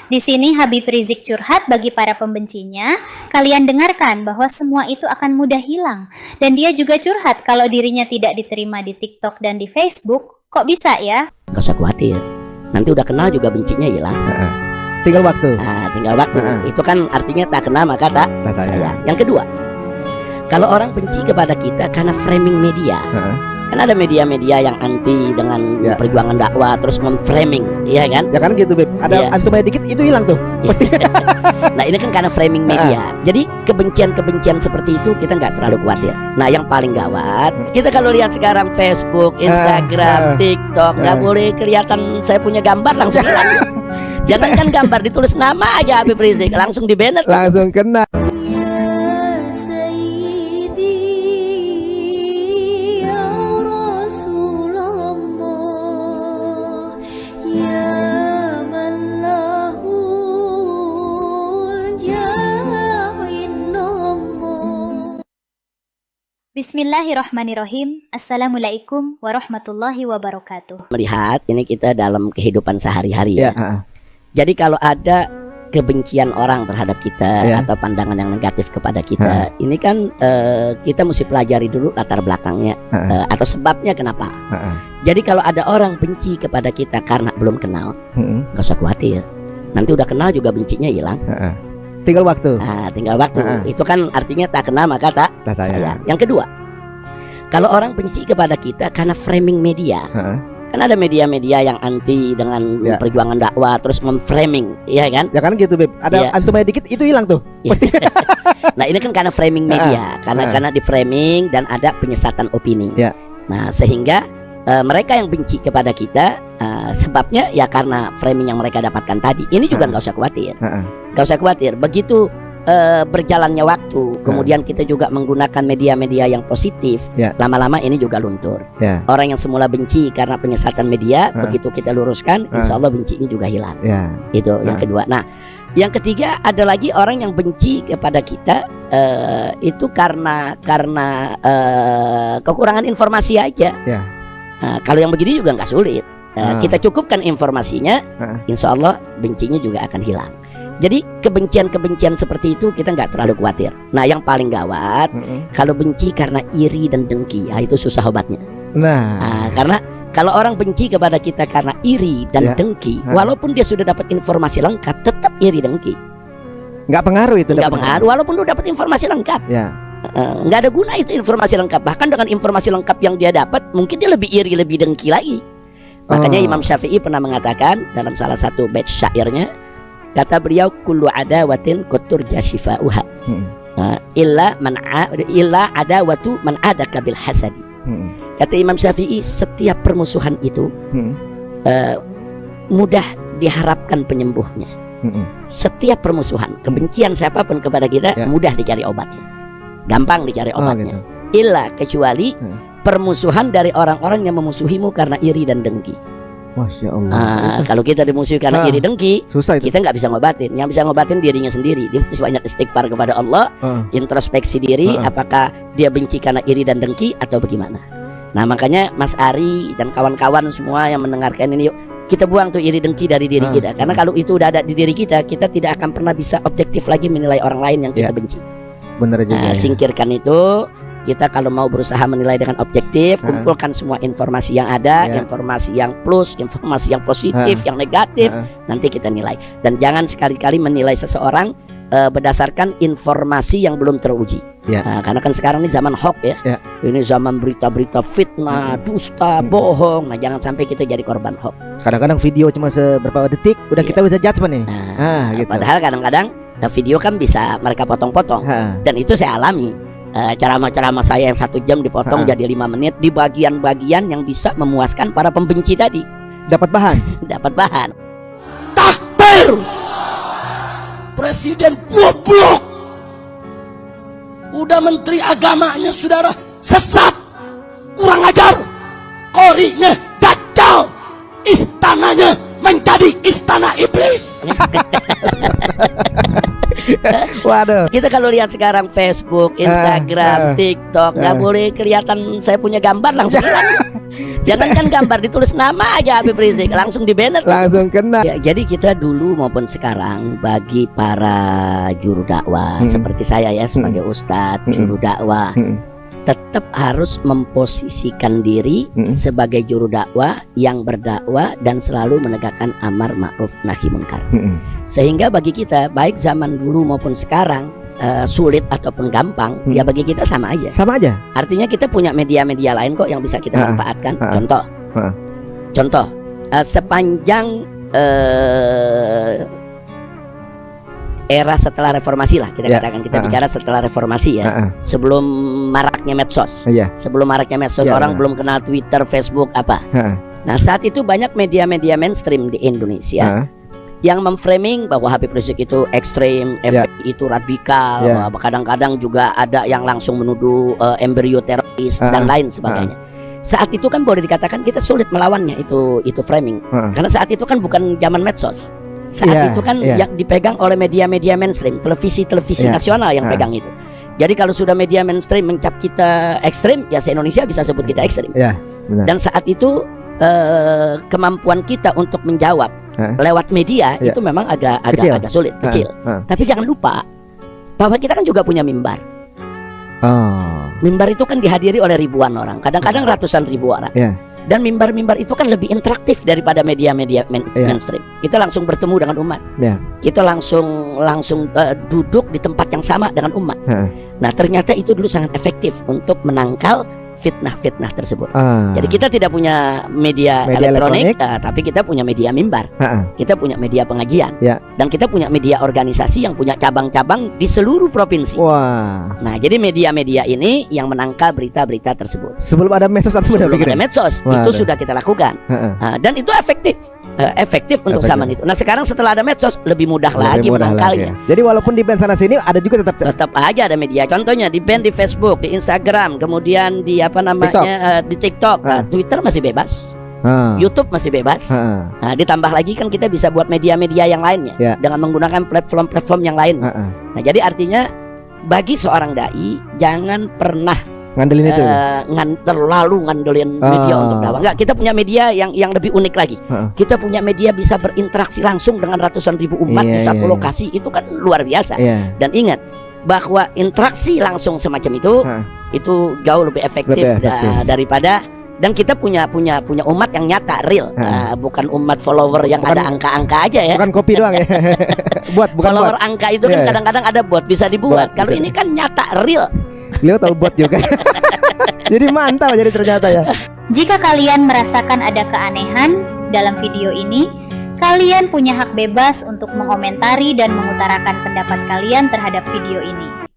Di sini Habib Rizik curhat bagi para pembencinya. Kalian dengarkan bahwa semua itu akan mudah hilang. Dan dia juga curhat kalau dirinya tidak diterima di TikTok dan di Facebook. Kok bisa ya? Gak usah khawatir, nanti udah kenal juga bencinya hilang. Tinggal waktu. Tinggal waktu. Itu kan artinya tak kenal maka tak sayang. Yang kedua, kalau orang benci kepada kita karena framing media. Kan ada media-media yang anti dengan perjuangan dakwah terus memframing, iya kan? Ya kan gitu, Beb. Ada antumnya dikit itu hilang tuh. Pasti. Nah, ini kan karena framing media. Jadi kebencian-kebencian seperti itu kita nggak terlalu khawatir. Nah, yang paling gawat, kita kalau lihat sekarang Facebook, Instagram, TikTok, nggak boleh kelihatan saya punya gambar langsung hilang. Jangan kan gambar ditulis nama aja Habib Rizik langsung di-banner. Langsung kena. Bismillahirrahmanirrahim. Assalamualaikum warahmatullahi wabarakatuh. Melihat ini kita dalam kehidupan sehari-hari ya. Jadi kalau ada kebencian orang terhadap kita atau pandangan yang negatif kepada kita, ini kan kita mesti pelajari dulu latar belakangnya atau sebabnya kenapa. Jadi kalau ada orang benci kepada kita karena belum kenal, nggak usah khawatir. Nanti udah kenal juga bencinya hilang. Tinggal waktu. Tinggal waktu. Itu kan artinya tak kenal maka tak sayang. Yang kedua, kalau orang benci kepada kita karena framing media. Kan ada media-media yang anti dengan perjuangan dakwah terus memframing, iya kan? Ya kan gitu, Beb. Ada antumnya dikit itu hilang tuh. Pasti. Nah, ini kan karena framing media, karena di framing dan ada penyesatan opini. Nah, sehingga mereka yang benci kepada kita sebabnya ya karena framing yang mereka dapatkan tadi. Ini juga nggak usah khawatir. Nggak usah khawatir. Begitu berjalannya waktu, kemudian kita juga menggunakan media-media yang positif, lama-lama ini juga luntur. Orang yang semula benci karena penyesatan media, begitu kita luruskan, insya Allah benci ini juga hilang. Itu yang kedua. Nah, yang ketiga ada lagi orang yang benci kepada kita itu karena kekurangan informasi aja. Nah, kalau yang begini juga nggak sulit. Kita cukupkan informasinya, insya Allah bencinya juga akan hilang. Jadi kebencian-kebencian seperti itu kita nggak terlalu khawatir. Nah, yang paling gawat kalau benci karena iri dan dengki, itu susah obatnya. Karena kalau orang benci kepada kita karena iri dan dengki, walaupun dia sudah dapat informasi lengkap, tetap iri dengki. Nggak pengaruh itu. Nggak pengaruh, walaupun udah dapat informasi lengkap. Nggak ada guna itu informasi lengkap. Bahkan dengan informasi lengkap yang dia dapat, mungkin dia lebih iri, lebih dengki lagi. Makanya Imam Syafi'i pernah mengatakan dalam salah satu bait syairnya, kata beliau, kullu adawatin qaturja shifa'uha illa adawatu man adaka bil hasadi. Kata Imam Syafi'i, setiap permusuhan itu mudah diharapkan penyembuhnya. Setiap permusuhan, kebencian siapapun kepada kita mudah dicari obatnya, gampang dicari obatnya. Illa, kecuali permusuhan dari orang-orang yang memusuhimu karena iri dan dengki. Masya Allah. Kalau kita dimusuhi karena iri dengki, susah itu. kita nggak bisa ngobatin. Yang bisa ngobatin dirinya sendiri. Dia harus banyak istighfar kepada Allah, introspeksi diri, apakah dia benci karena iri dan dengki atau bagaimana. Nah, makanya Mas Ari dan kawan-kawan semua yang mendengarkan ini, yuk kita buang tuh iri dengki dari diri kita. Karena kalau itu udah ada di diri kita, kita tidak akan pernah bisa objektif lagi menilai orang lain yang kita benci. Benar juga. Singkirkan itu. Kita kalau mau berusaha menilai dengan objektif, kumpulkan semua informasi yang ada, informasi yang plus, informasi yang positif, yang negatif, nanti kita nilai. Dan jangan sekali-kali menilai seseorang berdasarkan informasi yang belum teruji. Karena kan sekarang ini zaman hoax ya. Ini zaman berita-berita fitnah, dusta, bohong. Nah, jangan sampai kita jadi korban hoax. Kadang-kadang video cuma seberapa detik udah kita bisa judgement nih. Gitu. Padahal kadang-kadang video kan bisa mereka potong-potong. Dan itu saya alami. Ceramah-ceramah saya yang 1 jam dipotong jadi 5 menit di bagian-bagian yang bisa memuaskan para pembenci tadi. Dapat bahan. Dapat bahan. Takbir. Presiden goblok. Udah menteri agamanya saudara sesat, kurang ajar, korinya dajjal, istananya menjadi istana iblis. Waduh. Kita kalau lihat sekarang Facebook, Instagram, TikTok, nggak boleh kelihatan saya punya gambar langsung hilang. Jangankan gambar, ditulis nama aja Habib Rizik langsung di-banner. Langsung kena. Ya, jadi kita dulu maupun sekarang bagi para juru dakwah seperti saya ya sebagai ustadz juru dakwah tetap harus memposisikan diri sebagai juru dakwah yang berdakwah dan selalu menegakkan amar ma'ruf nahi munkar. Sehingga bagi kita baik zaman dulu maupun sekarang sulit ataupun gampang ya bagi kita sama aja. Sama aja. Artinya kita punya media-media lain kok yang bisa kita manfaatkan. Contoh sepanjang era setelah reformasi lah kita katakan, kita bicara setelah reformasi ya, sebelum maraknya medsos, sebelum maraknya medsos orang belum kenal Twitter, Facebook apa. Nah saat itu banyak media-media mainstream di Indonesia yang memframing bahwa Habib Rizik itu ekstrem, FPI itu radikal, kadang-kadang juga ada yang langsung menuduh embrio teroris dan lain sebagainya. Saat itu kan boleh dikatakan kita sulit melawannya itu framing, karena saat itu kan bukan zaman medsos. Saat itu kan yang dipegang oleh media-media mainstream, televisi nasional yang pegang itu. Jadi kalau sudah media mainstream mencap kita ekstrim, ya se-Indonesia bisa sebut kita ekstrim. Dan saat itu kemampuan kita untuk menjawab lewat media itu memang agak sulit, kecil. Tapi jangan lupa bahwa kita kan juga punya mimbar. Mimbar itu kan dihadiri oleh ribuan orang, kadang-kadang ratusan ribu orang. Dan mimbar-mimbar itu kan lebih interaktif daripada media-media mainstream. Kita langsung bertemu dengan umat. Kita langsung duduk di tempat yang sama dengan umat. Nah ternyata itu dulu sangat efektif untuk menangkal fitnah-fitnah tersebut. Jadi kita tidak punya media elektronik, tapi kita punya media mimbar. Kita punya media pengajian, dan kita punya media organisasi yang punya cabang-cabang di seluruh provinsi. Nah, jadi media-media ini yang menangkal berita-berita tersebut. Sebelum ada medsos itu sudah kita lakukan, dan itu efektif. Untuk zaman itu. Nah sekarang setelah ada medsos lebih mudah lagi menangkalnya. Jadi walaupun di band sana sini ada juga tetap aja ada media. Contohnya di band di Facebook, di Instagram, kemudian di di TikTok, Twitter masih bebas. YouTube masih bebas. Nah, ditambah lagi kan kita bisa buat media-media yang lainnya dengan menggunakan platform-platform yang lain. Nah jadi artinya bagi seorang dai jangan pernah ngandelin itu terlalu ngandelin media untuk dakwah. Enggak, kita punya media yang lebih unik lagi. Kita punya media bisa berinteraksi langsung dengan ratusan ribu umat di satu lokasi. Itu kan luar biasa. Dan ingat bahwa interaksi langsung semacam itu jauh lebih efektif daripada, dan kita punya umat yang nyata, real, bukan umat follower yang ada angka-angka aja ya. Bukan kopi doang ya. Bukan follower angka itu kan kadang-kadang ada bot bisa dibuat. Kalau ini kan nyata, real. Beliau tahu bot juga. Jadi mantap jadi ternyata ya. Jika kalian merasakan ada keanehan dalam video ini, kalian punya hak bebas untuk mengomentari dan mengutarakan pendapat kalian terhadap video ini.